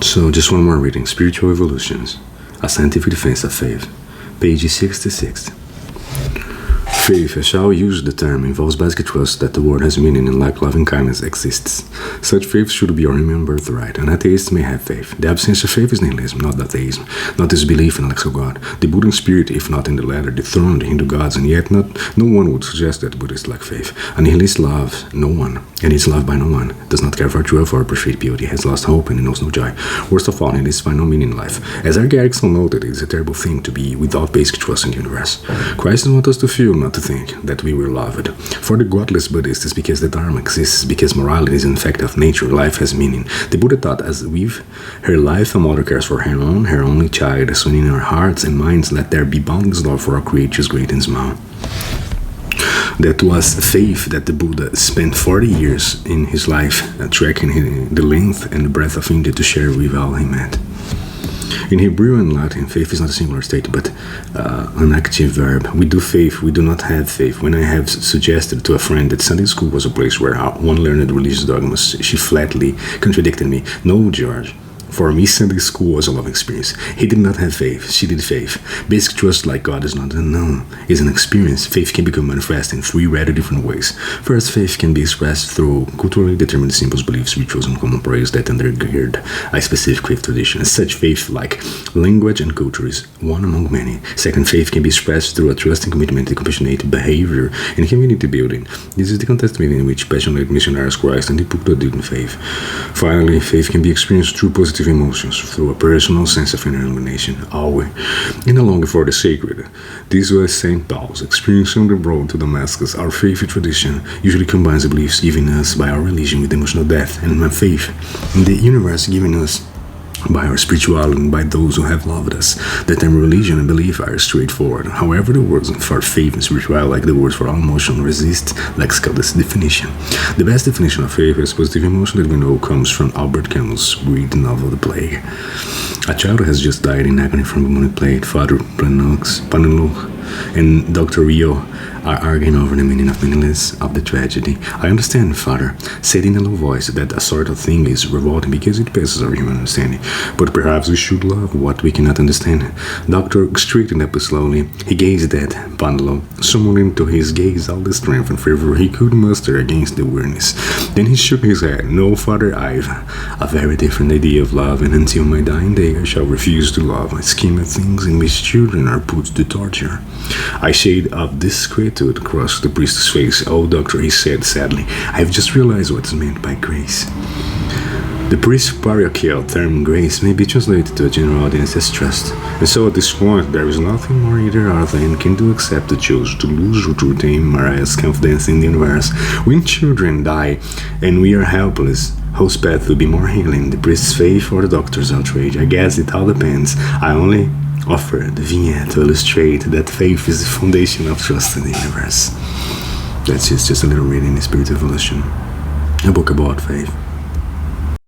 So, just one more reading. Spiritual Evolutions, A Scientific Defense of Faith, page 66. Faith, I shall use the term, involves basic trust that the world has meaning and like loving kindness exists. Such faith should be our human birthright. An atheist may have faith. The absence of faith is nihilism, not atheism, not disbelief in an actual God. The Buddha in spirit, if not in the letter, dethroned Hindu gods, and yet no one would suggest that Buddhists lack faith. A nihilist loves no one, and is loved by no one, does not care for truth or appreciate beauty, has lost hope and knows no joy. Worst of all, nihilists find no meaning in life. As R. Erickson noted, it is a terrible thing to be without basic trust in the universe. Christ wants us to feel, not to think, that we were loved. For the godless Buddhist, it's because the Dharma exists, because morality is an effect of nature, life has meaning. The Buddha taught as with her life a mother cares for her only child, so in our hearts and minds let there be boundless love for our creatures great and small. That was faith that the Buddha spent 40 years in his life tracking the length and the breadth of India to share with all he met. In Hebrew and Latin, faith is not a singular state, but an active verb. We do faith, we do not have faith. When I have suggested to a friend that Sunday school was a place where one learned religious dogmas, she flatly contradicted me. No, George. For me, Sunday school was a love experience. He did not have faith. She did faith. Basic trust, like God, is not unknown. It's an experience. Faith can become manifest in three rather different ways. First, faith can be expressed through culturally determined symbols, beliefs, rituals, and common prayers that undergird a specific faith tradition. As such, faith, like language and culture, is one among many. Second, faith can be expressed through a trusting commitment to compassionate behavior and community building. This is the context in which passionate missionaries Christ and the people did in faith. Finally, faith can be experienced through positive emotions, through a personal sense of inner illumination, awe, and a longing for the sacred. This was St. Paul's experience on the road to Damascus. Our faith tradition usually combines the beliefs given us by our religion with emotional depth and my faith in the universe given us by our spirituality and by those who have loved us. The term religion and belief are straightforward. However, the words for faith and spirituality, like the words for all emotion, resist Lexical's definition. The best definition of faith as positive emotion that we know comes from Albert Camus' great novel, The Plague. A child has just died in agony from bubonic plague. Father Panuluk and Dr. Rio are arguing over the meaning of meaningless of the tragedy. I understand, Father, said in a low voice, that a sort of thing is revolting because it passes our human understanding. But perhaps we should love what we cannot understand. Doctor straightened up slowly. He gazed at Pandalo, summoning to his gaze all the strength and fervor he could muster against the weariness. Then he shook his head. No, Father, I've a very different idea of love, and until my dying day I shall refuse to love. I scheme at things in which children are put to torture. A shade of disquietude crossed the priest's face. Oh, doctor, he said sadly, I have just realized what is meant by grace. The priest's parochial term grace may be translated to a general audience as trust. And so at this point, there is nothing more either or than can do except to choose to lose or to retain Mariah's confidence in the universe. When children die and we are helpless, whose path will be more healing, the priest's faith or the doctor's outrage? I guess it all depends. I only offer the vignette to illustrate that faith is the foundation of trust in the universe. That's just a little reading in Spiritual Evolution, a book about faith.